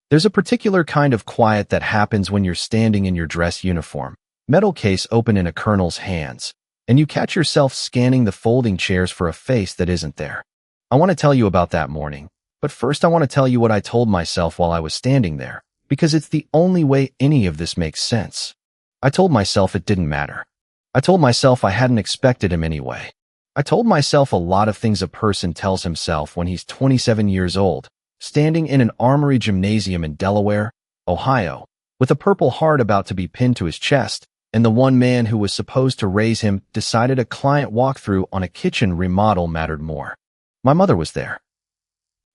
There's a particular kind of quiet that happens when you're standing in your dress uniform, metal case open in a colonel's hands, and you catch yourself scanning the folding chairs for a face that isn't there. I want to tell you about that morning, but first I want to tell you what I told myself while I was standing there, because it's the only way any of this makes sense. I told myself it didn't matter. I told myself I hadn't expected him anyway. I told myself a lot of things a person tells himself when he's 27 years old, standing in an armory gymnasium in Delaware, Ohio, with a Purple Heart about to be pinned to his chest, and the one man who was supposed to raise him decided a client walkthrough on a kitchen remodel mattered more. My mother was there.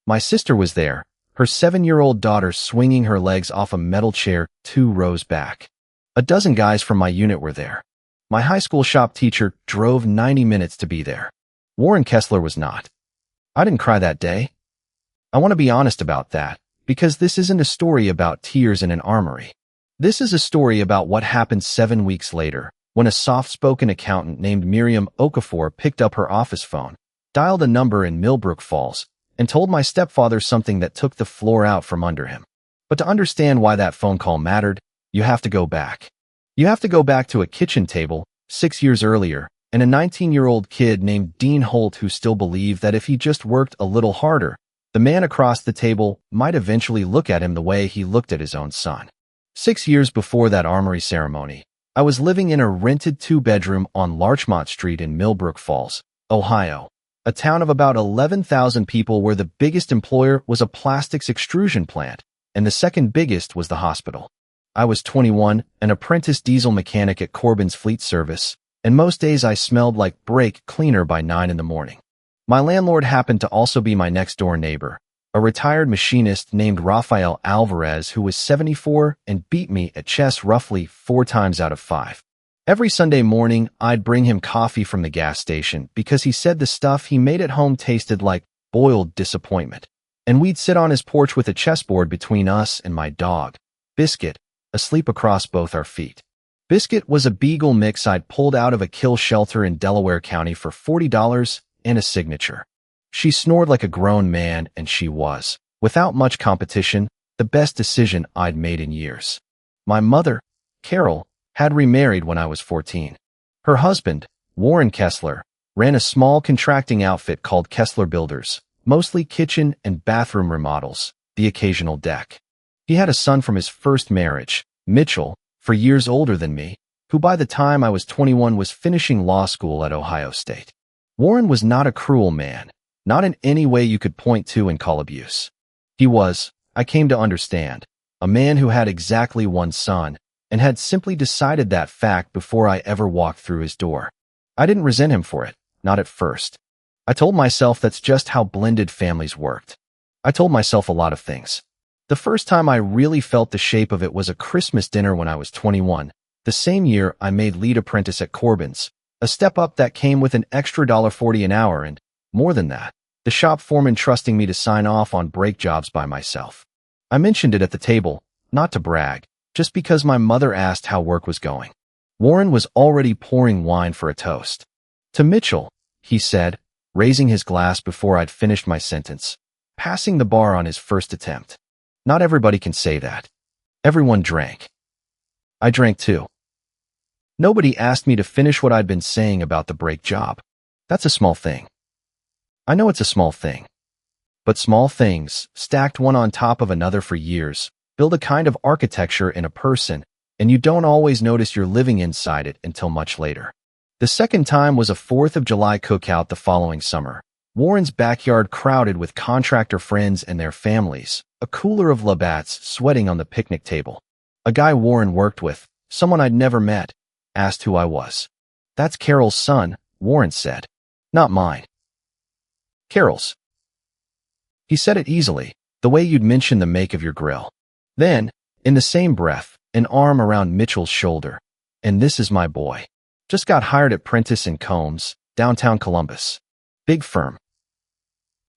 My sister was there, her 7-year-old daughter swinging her legs off a metal chair 2 rows back. A dozen guys from my unit were there. My high school shop teacher drove 90 minutes to be there. Warren Kessler was not. I didn't cry that day. I want to be honest about that, because this isn't a story about tears in an armory. This is a story about what happened 7 weeks later, when a soft-spoken accountant named Miriam Okafor picked up her office phone, dialed a number in Millbrook Falls, and told my stepfather something that took the floor out from under him. But to understand why that phone call mattered, you have to go back. You have to go back to a kitchen table 6 years earlier, and a 19-year-old kid named Dean Holt who still believed that if he just worked a little harder, the man across the table might eventually look at him the way he looked at his own son. 6 years before that armory ceremony, I was living in a rented 2-bedroom on Larchmont Street in Millbrook Falls, Ohio, a town of about 11,000 people where the biggest employer was a plastics extrusion plant, and the second biggest was the hospital. I was 21, an apprentice diesel mechanic at Corbin's Fleet Service, and most days I smelled like brake cleaner by 9 in the morning. My landlord happened to also be my next-door neighbor, a retired machinist named Rafael Alvarez who was 74 and beat me at chess roughly 4 times out of 5. Every Sunday morning, I'd bring him coffee from the gas station because he said the stuff he made at home tasted like boiled disappointment. And we'd sit on his porch with a chessboard between us and my dog, Biscuit, asleep across both our feet. Biscuit was a beagle mix I'd pulled out of a kill shelter in Delaware County for $40 and a signature. She snored like a grown man, and she was, without much competition, the best decision I'd made in years. My mother, Carol, had remarried when I was 14. Her husband, Warren Kessler, ran a small contracting outfit called Kessler Builders, mostly kitchen and bathroom remodels, the occasional deck. He had a son from his first marriage, Mitchell, 4 years older than me, who by the time I was 21 was finishing law school at Ohio State. Warren was not a cruel man, not in any way you could point to and call abuse. He was, I came to understand, a man who had exactly one son, and had simply decided that fact before I ever walked through his door. I didn't resent him for it, not at first. I told myself that's just how blended families worked. I told myself a lot of things. The first time I really felt the shape of it was a Christmas dinner when I was 21, the same year I made lead apprentice at Corbin's, a step up that came with an extra $1.40 an hour and, more than that, the shop foreman trusting me to sign off on brake jobs by myself. I mentioned it at the table, not to brag, just because my mother asked how work was going. Warren was already pouring wine for a toast. To Mitchell, he said, raising his glass before I'd finished my sentence, passing the bar on his first attempt. Not everybody can say that. Everyone drank. I drank too. Nobody asked me to finish what I'd been saying about the brake job. That's a small thing. I know it's a small thing. But small things, stacked one on top of another for years, build a kind of architecture in a person, and you don't always notice you're living inside it until much later. The second time was a 4th of July cookout the following summer. Warren's backyard crowded with contractor friends and their families, a cooler of Labatt's sweating on the picnic table. A guy Warren worked with, someone I'd never met, asked who I was. "That's Carol's son," Warren said. "Not mine." "Carol's." He said it easily, the way you'd mention the make of your grill. Then, in the same breath, an arm around Mitchell's shoulder. "And this is my boy. Just got hired at Prentice & Combs, downtown Columbus. Big firm."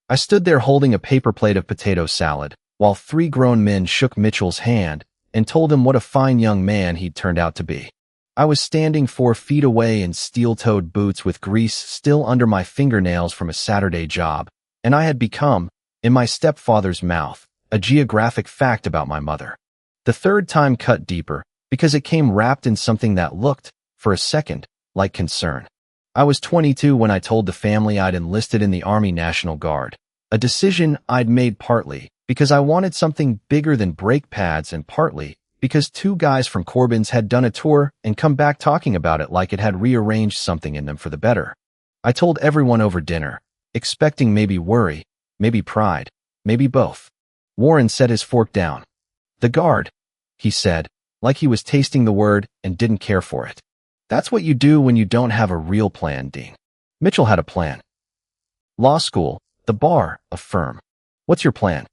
I stood there holding a paper plate of potato salad, while 3 grown men shook Mitchell's hand and told him what a fine young man he'd turned out to be. I was standing 4 feet away in steel-toed boots with grease still under my fingernails from a Saturday job, and I had become, in my stepfather's mouth, a geographic fact about my mother. The third time cut deeper, because it came wrapped in something that looked, for a second, like concern. I was 22 when I told the family I'd enlisted in the Army National Guard, a decision I'd made partly because I wanted something bigger than brake pads and partly because two guys from Corbin's had done a tour and come back talking about it like it had rearranged something in them for the better. I told everyone over dinner, expecting maybe worry, maybe pride, maybe both. Warren set his fork down. "The Guard," he said, like he was tasting the word and didn't care for it. "That's what you do when you don't have a real plan, Dean." Mitchell had a plan. Law school, the bar, a firm. "What's your plan?"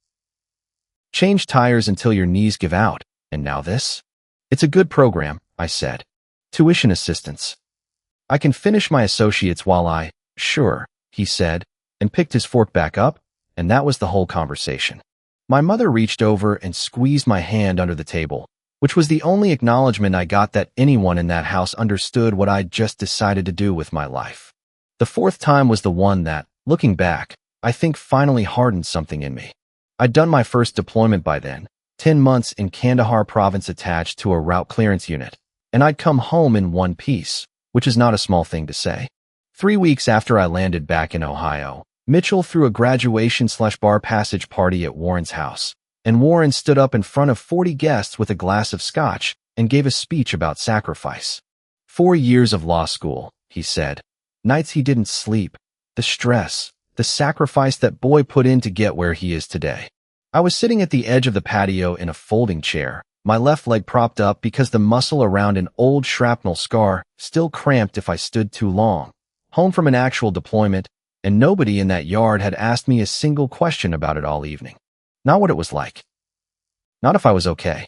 "Change tires until your knees give out, and now this?" "It's a good program," I said. "Tuition assistance. I can finish my associates while I—" "Sure," he said, and picked his fork back up, and that was the whole conversation. My mother reached over and squeezed my hand under the table, which was the only acknowledgement I got that anyone in that house understood what I'd just decided to do with my life. The fourth time was the one that, looking back, I think finally hardened something in me. I'd done my first deployment by then, 10 months in Kandahar province attached to a route clearance unit, and I'd come home in one piece, which is not a small thing to say. 3 weeks after I landed back in Ohio, Mitchell threw a graduation/bar passage party at Warren's house, and Warren stood up in front of 40 guests with a glass of scotch and gave a speech about sacrifice. 4 years of law school, he said. Nights he didn't sleep, the stress, the sacrifice that boy put in to get where he is today. I was sitting at the edge of the patio in a folding chair, my left leg propped up because the muscle around an old shrapnel scar still cramped if I stood too long. Home from an actual deployment, and nobody in that yard had asked me a single question about it all evening. Not what it was like. Not if I was okay.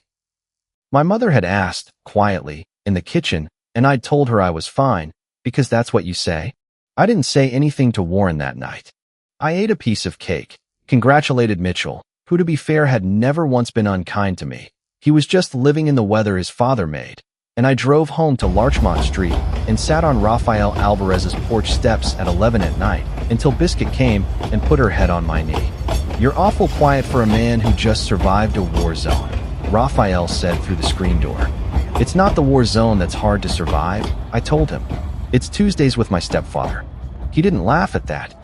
My mother had asked, quietly, in the kitchen, and I'd told her I was fine, because that's what you say. I didn't say anything to Warren that night. I ate a piece of cake, congratulated Mitchell, who to be fair had never once been unkind to me. He was just living in the weather his father made, and I drove home to Larchmont Street and sat on Rafael Alvarez's porch steps at 11 at night until Biscuit came and put her head on my knee. "You're awful quiet for a man who just survived a war zone," Rafael said through the screen door. "It's not the war zone that's hard to survive," I told him. "It's Tuesdays with my stepfather." He didn't laugh at that.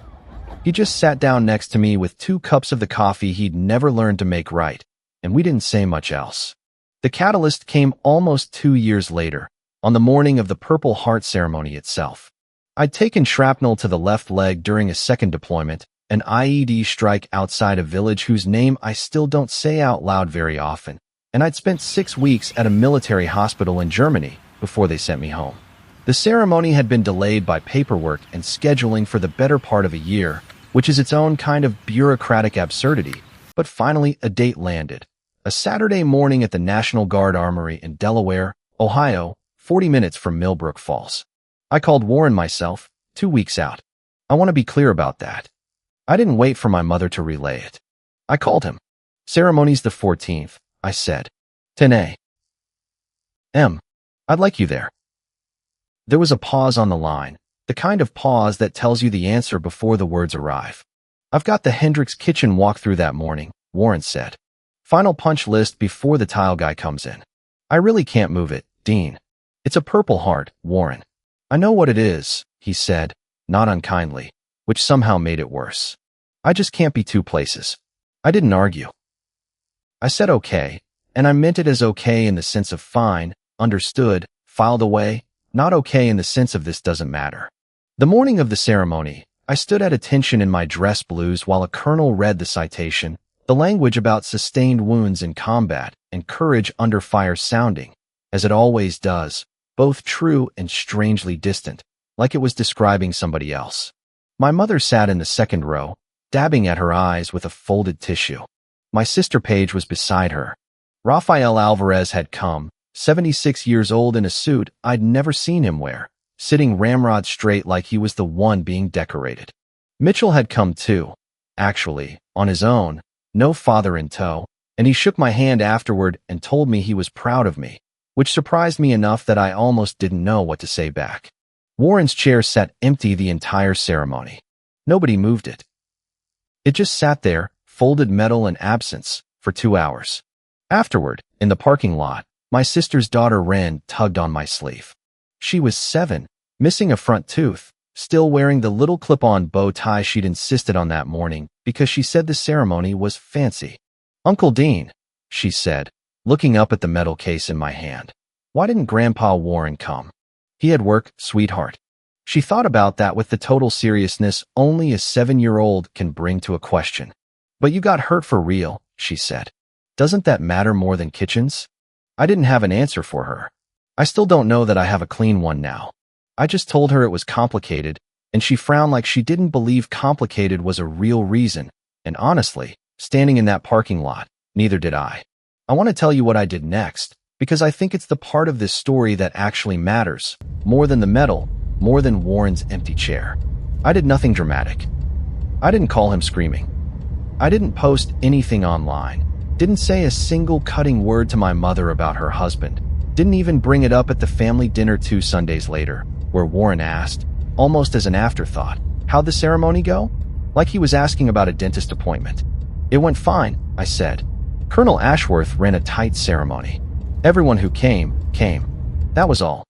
He just sat down next to me with 2 cups of the coffee he'd never learned to make right, and we didn't say much else. The catalyst came almost 2 years later, on the morning of the Purple Heart ceremony itself. I'd taken shrapnel to the left leg during a second deployment, an IED strike outside a village whose name I still don't say out loud very often, and I'd spent 6 weeks at a military hospital in Germany before they sent me home. The ceremony had been delayed by paperwork and scheduling for the better part of a year, which is its own kind of bureaucratic absurdity, but finally a date landed. A Saturday morning at the National Guard Armory in Delaware, Ohio, 40 minutes from Millbrook Falls. I called Warren myself, 2 weeks out. I want to be clear about that. I didn't wait for my mother to relay it. I called him. "Ceremony's the 14th, I said. 10 a.m. I'd like you there." There was a pause on the line, the kind of pause that tells you the answer before the words arrive. "I've got the Hendricks kitchen walkthrough that morning," Warren said. "Final punch list before the tile guy comes in. I really can't move it, Dean. It's a Purple Heart, Warren." "I know what it is," he said, not unkindly, which somehow made it worse. "I just can't be 2 places." I didn't argue. I said okay, and I meant it as okay in the sense of fine, understood, filed away, not okay in the sense of this doesn't matter. The morning of the ceremony, I stood at attention in my dress blues while a colonel read the citation, the language about sustained wounds in combat and courage under fire sounding, as it always does, both true and strangely distant, like it was describing somebody else. My mother sat in the second row, dabbing at her eyes with a folded tissue. My sister Paige was beside her. Rafael Alvarez had come, 76 years old in a suit I'd never seen him wear, sitting ramrod straight like he was the one being decorated. Mitchell had come too, actually, on his own, no father in tow, and he shook my hand afterward and told me he was proud of me, which surprised me enough that I almost didn't know what to say back. Warren's chair sat empty the entire ceremony. Nobody moved it. It just sat there, folded metal and absence, for 2 hours. Afterward, in the parking lot, my sister's daughter Ren tugged on my sleeve. She was 7, missing a front tooth, still wearing the little clip-on bow tie she'd insisted on that morning because she said the ceremony was fancy. "Uncle Dean," she said, looking up at the metal case in my hand. "Why didn't Grandpa Warren come? He had work, sweetheart." She thought about that with the total seriousness only a 7-year-old can bring to a question. "But you got hurt for real," she said. "Doesn't that matter more than kitchens?" I didn't have an answer for her. I still don't know that I have a clean one now. I just told her it was complicated, and she frowned like she didn't believe complicated was a real reason. And honestly, standing in that parking lot, neither did I. I want to tell you what I did next, because I think it's the part of this story that actually matters, more than the medal, more than Warren's empty chair. I did nothing dramatic. I didn't call him screaming. I didn't post anything online, didn't say a single cutting word to my mother about her husband, didn't even bring it up at the family dinner 2 Sundays later, where Warren asked, almost as an afterthought, "How'd the ceremony go?" Like he was asking about a dentist appointment. "It went fine," I said. "Colonel Ashworth ran a tight ceremony. Everyone who came. That was all."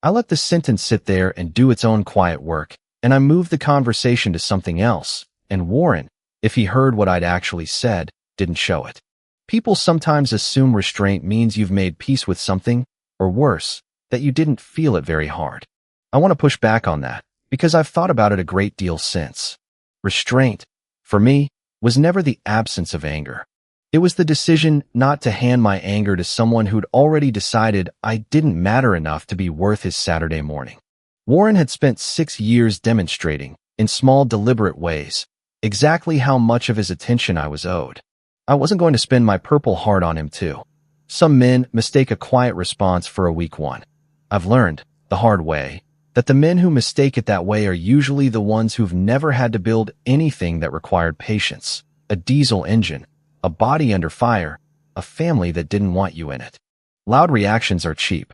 I let the sentence sit there and do its own quiet work, and I moved the conversation to something else, and Warren, if he heard what I'd actually said, didn't show it. People sometimes assume restraint means you've made peace with something, or worse, that you didn't feel it very hard. I want to push back on that, because I've thought about it a great deal since. Restraint, for me, was never the absence of anger. It was the decision not to hand my anger to someone who'd already decided I didn't matter enough to be worth his Saturday morning. Warren had spent 6 years demonstrating, in small deliberate ways, exactly how much of his attention I was owed. I wasn't going to spend my Purple Heart on him too. Some men mistake a quiet response for a weak one. I've learned, the hard way, that the men who mistake it that way are usually the ones who've never had to build anything that required patience, a diesel engine, a body under fire, a family that didn't want you in it. Loud reactions are cheap.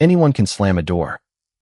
Anyone can slam a door.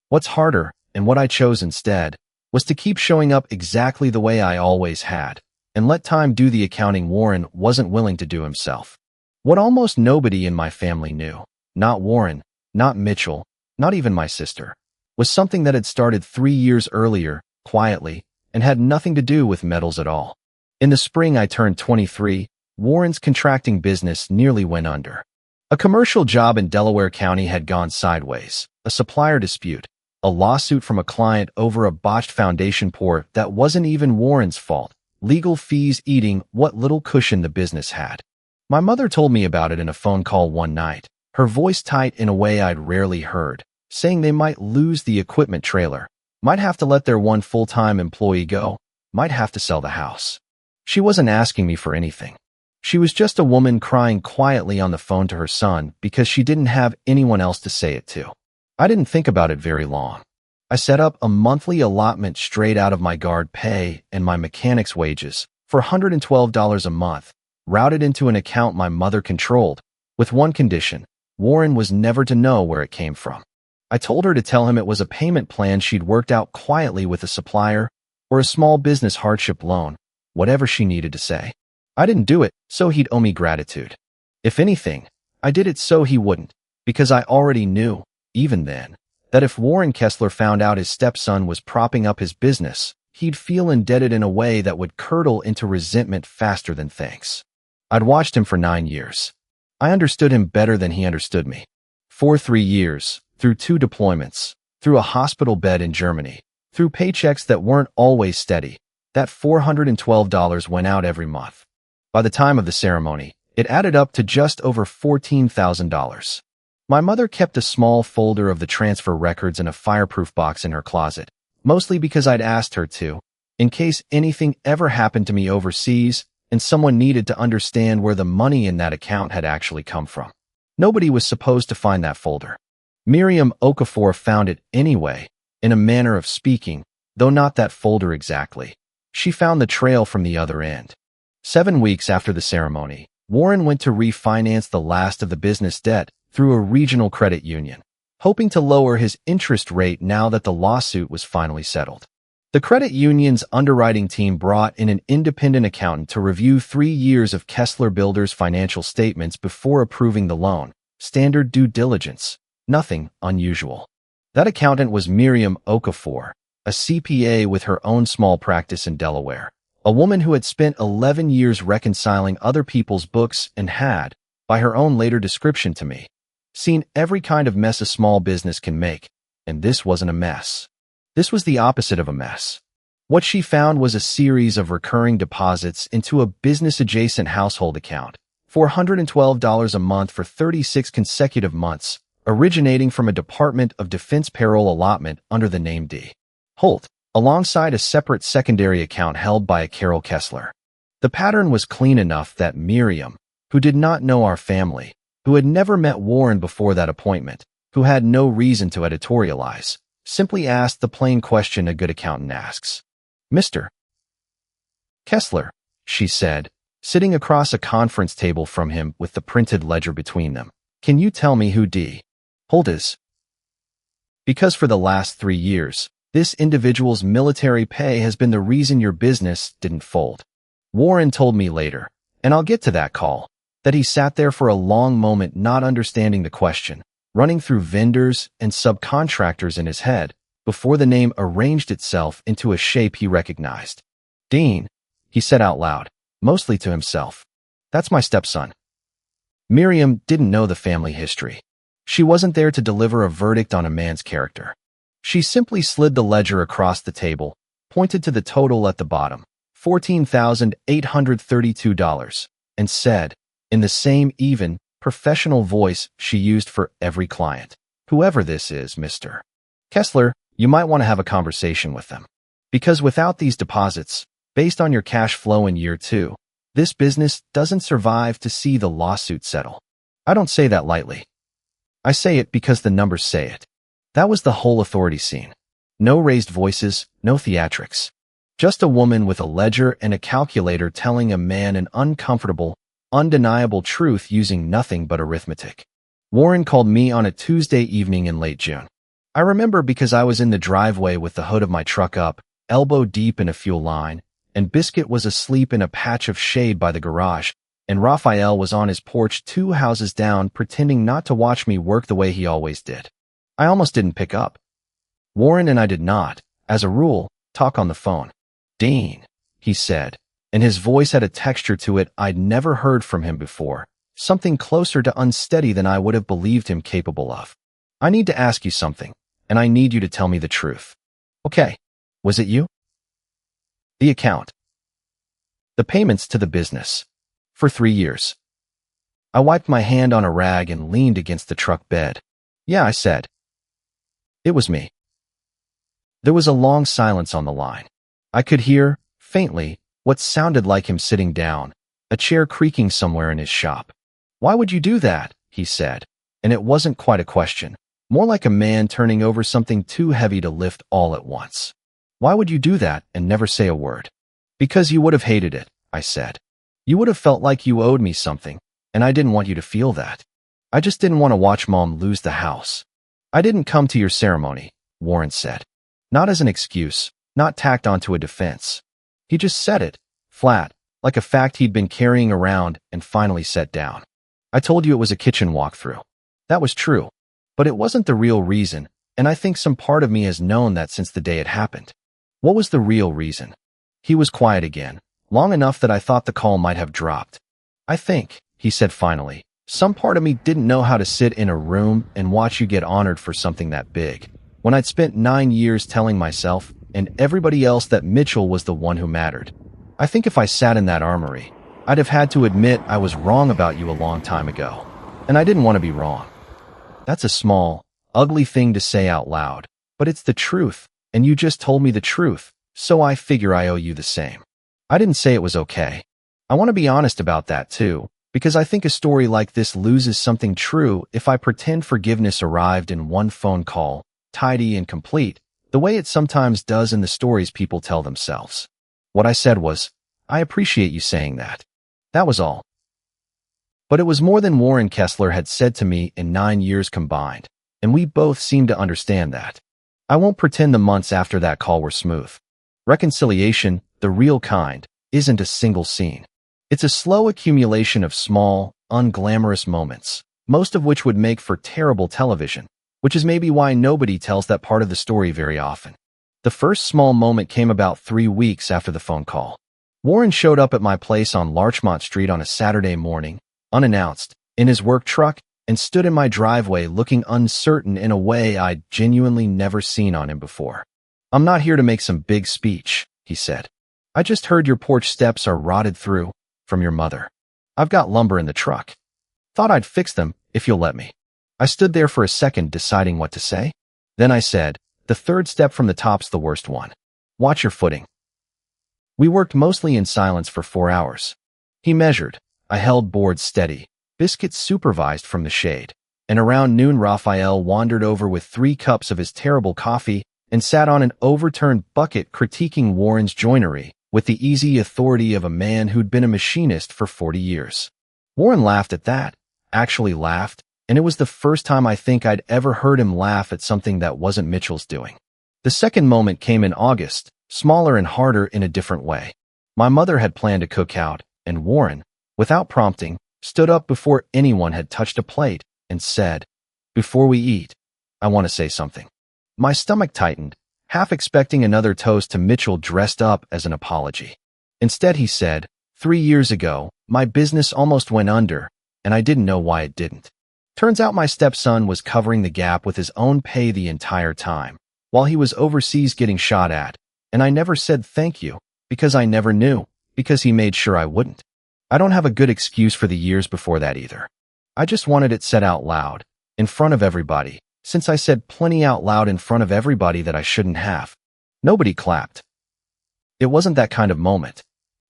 What's harder, and what I chose instead, was to keep showing up exactly the way I always had, and let time do the accounting Warren wasn't willing to do himself. What almost nobody in my family knew, not Warren, not Mitchell, not even my sister, was something that had started 3 years earlier, quietly, and had nothing to do with metals at all. In the spring I turned 23, Warren's contracting business nearly went under. A commercial job in Delaware County had gone sideways, a supplier dispute, a lawsuit from a client over a botched foundation pour that wasn't even Warren's fault, legal fees eating what little cushion the business had. My mother told me about it in a phone call one night, her voice tight in a way I'd rarely heard, saying they might lose the equipment trailer, might have to let their one full-time employee go, might have to sell the house. She wasn't asking me for anything. She was just a woman crying quietly on the phone to her son because she didn't have anyone else to say it to. I didn't think about it very long. I set up a monthly allotment straight out of my guard pay and my mechanic's wages for $112 a month, routed into an account my mother controlled, with one condition: Warren was never to know where it came from. I told her to tell him it was a payment plan she'd worked out quietly with a supplier, or a small business hardship loan, whatever she needed to say. I didn't do it so he'd owe me gratitude. If anything, I did it so he wouldn't, because I already knew, even then, that if Warren Kessler found out his stepson was propping up his business, he'd feel indebted in a way that would curdle into resentment faster than thanks. I'd watched him for 9 years. I understood him better than he understood me. For 3 years, through 2 deployments, through a hospital bed in Germany, through paychecks that weren't always steady, that $412 went out every month. By the time of the ceremony, it added up to just over $14,000. My mother kept a small folder of the transfer records in a fireproof box in her closet, mostly because I'd asked her to, in case anything ever happened to me overseas and someone needed to understand where the money in that account had actually come from. Nobody was supposed to find that folder. Miriam Okafor found it anyway, in a manner of speaking, though not that folder exactly. She found the trail from the other end. 7 weeks after the ceremony, Warren went to refinance the last of the business debt through a regional credit union, hoping to lower his interest rate now that the lawsuit was finally settled. The credit union's underwriting team brought in an independent accountant to review 3 years of Kessler Builders' financial statements before approving the loan. Standard due diligence. Nothing unusual. That accountant was Miriam Okafor, a CPA with her own small practice in Delaware, a woman who had spent 11 years reconciling other people's books and had, by her own later description to me, seen every kind of mess a small business can make, and this wasn't a mess. This was the opposite of a mess. What she found was a series of recurring deposits into a business-adjacent household account, $412 a month for 36 consecutive months, originating from a Department of Defense payroll allotment under the name D. Holt, alongside a separate secondary account held by a Carol Kessler. The pattern was clean enough that Miriam, who did not know our family, who had never met Warren before that appointment, who had no reason to editorialize, simply asked the plain question a good accountant asks. "Mr. Kessler," she said, sitting across a conference table from him with the printed ledger between them, "can you tell me who D. Holt is? Because for the last 3 years, this individual's military pay has been the reason your business didn't fold." Warren told me later, and I'll get to that call, that he sat there for a long moment not understanding the question, running through vendors and subcontractors in his head, before the name arranged itself into a shape he recognized. "Dean," he said out loud, mostly to himself. "That's my stepson." Miriam didn't know the family history. She wasn't there to deliver a verdict on a man's character. She simply slid the ledger across the table, pointed to the total at the bottom, $14,832, and said, in the same even, professional voice she used for every client, "Whoever this is, Mr. Kessler, you might want to have a conversation with them. Because without these deposits, based on your cash flow in year 2, this business doesn't survive to see the lawsuit settle." I don't say that lightly. I say it because the numbers say it. That was the whole authority scene. No raised voices, no theatrics. Just a woman with a ledger and a calculator telling a man an uncomfortable, undeniable truth using nothing but arithmetic. Warren called me on a Tuesday evening in late June. I remember because I was in the driveway with the hood of my truck up, elbow deep in a fuel line, and Biscuit was asleep in a patch of shade by the garage, and Raphael was on his porch 2 houses down pretending not to watch me work the way he always did. I almost didn't pick up. Warren and I did not, as a rule, talk on the phone. "Dean," he said, and his voice had a texture to it I'd never heard from him before, something closer to unsteady than I would have believed him capable of. "I need to ask you something, and I need you to tell me the truth." "Okay. Was it you?" "The account. The payments to the business. For 3 years." I wiped my hand on a rag and leaned against the truck bed. "Yeah," I said. "It was me." There was a long silence on the line. I could hear, faintly, what sounded like him sitting down, a chair creaking somewhere in his shop. "Why would you do that?" he said, and it wasn't quite a question, more like a man turning over something too heavy to lift all at once. "Why would you do that and never say a word?" "Because you would have hated it," I said. "You would have felt like you owed me something, and I didn't want you to feel that. I just didn't want to watch Mom lose the house." "I didn't come to your ceremony," Warren said. Not as an excuse, not tacked onto a defense. He just said it, flat, like a fact he'd been carrying around and finally set down. "I told you it was a kitchen walkthrough." That was true, but it wasn't the real reason, and I think some part of me has known that since the day it happened. What was the real reason? He was quiet again, long enough that I thought the call might have dropped. "I think," he said finally, "some part of me didn't know how to sit in a room and watch you get honored for something that big, when I'd spent 9 years telling myself and everybody else that Mitchell was the one who mattered. I think if I sat in that armory, I'd have had to admit I was wrong about you a long time ago, and I didn't want to be wrong." That's a small, ugly thing to say out loud, but it's the truth, and you just told me the truth, so I figure I owe you the same. I didn't say it was okay. I want to be honest about that too, because I think a story like this loses something true if I pretend forgiveness arrived in one phone call, tidy and complete, the way it sometimes does in the stories people tell themselves. What I said was, "I appreciate you saying that." That was all. But it was more than Warren Kessler had said to me in 9 years combined, and we both seemed to understand that. I won't pretend the months after that call were smooth. Reconciliation, the real kind, isn't a single scene. It's a slow accumulation of small, unglamorous moments, most of which would make for terrible television, which is maybe why nobody tells that part of the story very often. The first small moment came about 3 weeks after the phone call. Warren showed up at my place on Larchmont Street on a Saturday morning, unannounced, in his work truck, and stood in my driveway looking uncertain in a way I'd genuinely never seen on him before. "I'm not here to make some big speech," he said. "I just heard your porch steps are rotted through, from your mother. I've got lumber in the truck. Thought I'd fix them, if you'll let me." I stood there for a second deciding what to say. Then I said, "The third step from the top's the worst one. Watch your footing." We worked mostly in silence for 4 hours. He measured. I held boards steady. Biscuits supervised from the shade. And around noon Raphael wandered over with 3 cups of his terrible coffee and sat on an overturned bucket critiquing Warren's joinery with the easy authority of a man who'd been a machinist for 40 years. Warren laughed at that, actually laughed, and it was the first time I think I'd ever heard him laugh at something that wasn't Mitchell's doing. The second moment came in August, smaller and harder in a different way. My mother had planned a cookout, and Warren, without prompting, stood up before anyone had touched a plate and said, "Before we eat, I want to say something." My stomach tightened, half expecting another toast to Mitchell dressed up as an apology. Instead he said, 3 years ago, my business almost went under, and I didn't know why it didn't. Turns out my stepson was covering the gap with his own pay the entire time, while he was overseas getting shot at, and I never said thank you, because I never knew, because he made sure I wouldn't. I don't have a good excuse for the years before that either. I just wanted it said out loud, in front of everybody, since I said plenty out loud in front of everybody that I shouldn't have. Nobody clapped. It wasn't that kind of moment.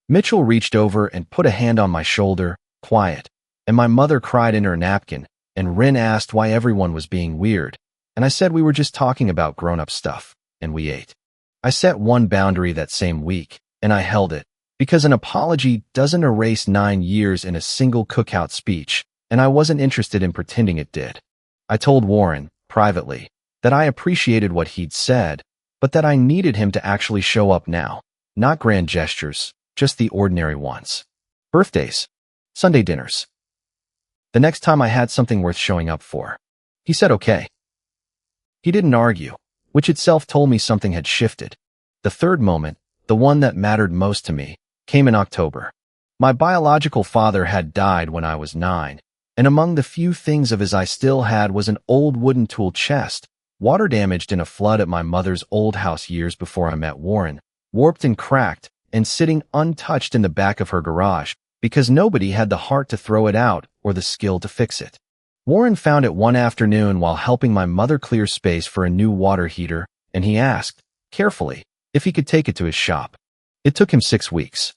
Mitchell reached over and put a hand on my shoulder, quiet, and my mother cried in her napkin, and Rin asked why everyone was being weird, and I said we were just talking about grown-up stuff, and we ate. I set one boundary that same week, and I held it, because an apology doesn't erase 9 years in a single cookout speech, and I wasn't interested in pretending it did. I told Warren, privately, that I appreciated what he'd said, but that I needed him to actually show up now, not grand gestures, just the ordinary ones. Birthdays. Sunday dinners. The next time I had something worth showing up for. He said okay. He didn't argue, which itself told me something had shifted. The third moment, the one that mattered most to me, came in October. My biological father had died when I was 9, and among the few things of his I still had was an old wooden tool chest, water damaged in a flood at my mother's old house years before I met Warren, warped and cracked, and sitting untouched in the back of her garage, because nobody had the heart to throw it out or the skill to fix it. Warren found it one afternoon while helping my mother clear space for a new water heater, and he asked, carefully, if he could take it to his shop. It took him 6 weeks.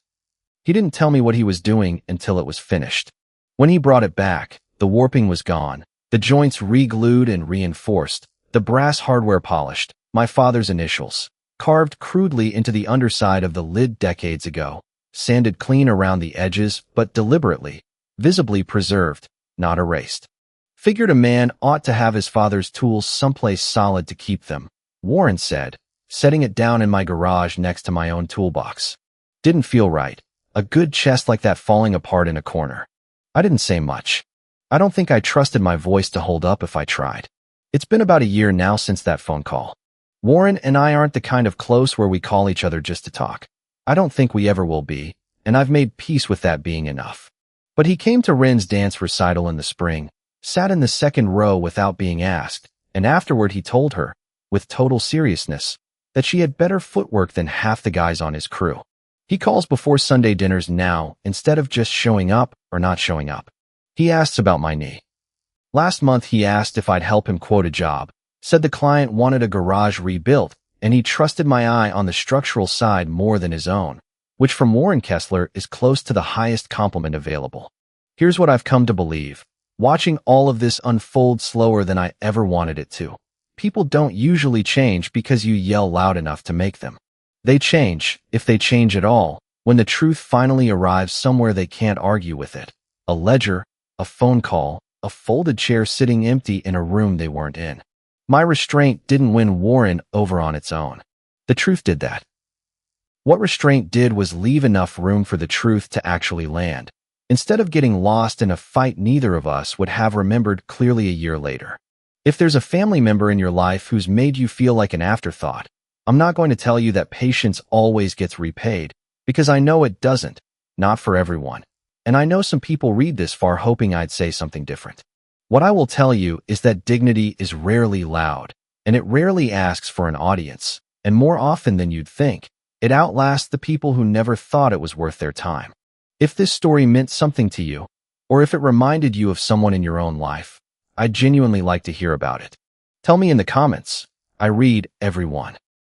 He didn't tell me what he was doing until it was finished. When he brought it back, the warping was gone, the joints re-glued and reinforced, the brass hardware polished, my father's initials, carved crudely into the underside of the lid decades ago, sanded clean around the edges but deliberately, visibly preserved, not erased. Figured a man ought to have his father's tools someplace solid to keep them, Warren said, setting it down in my garage next to my own toolbox. Didn't feel right. A good chest like that falling apart in a corner. I didn't say much. I don't think I trusted my voice to hold up if I tried. It's been about a year now since that phone call. Warren and I aren't the kind of close where we call each other just to talk. I don't think we ever will be, and I've made peace with that being enough. But he came to Rin's dance recital in the spring, sat in the second row without being asked, and afterward he told her, with total seriousness, that she had better footwork than half the guys on his crew. He calls before Sunday dinners now instead of just showing up or not showing up. He asks about my knee. Last month he asked if I'd help him quote a job, said the client wanted a garage rebuilt, and he trusted my eye on the structural side more than his own, which from Warren Kessler is close to the highest compliment available. Here's what I've come to believe, watching all of this unfold slower than I ever wanted it to. People don't usually change because you yell loud enough to make them. They change, if they change at all, when the truth finally arrives somewhere they can't argue with it. A ledger, a phone call, a folded chair sitting empty in a room they weren't in. My restraint didn't win Warren over on its own. The truth did that. What restraint did was leave enough room for the truth to actually land, instead of getting lost in a fight neither of us would have remembered clearly a year later. If there's a family member in your life who's made you feel like an afterthought, I'm not going to tell you that patience always gets repaid, because I know it doesn't, not for everyone. And I know some people read this far hoping I'd say something different. What I will tell you is that dignity is rarely loud, and it rarely asks for an audience, and more often than you'd think, it outlasts the people who never thought it was worth their time. If this story meant something to you, or if it reminded you of someone in your own life, I'd genuinely like to hear about it. Tell me in the comments. I read everyone.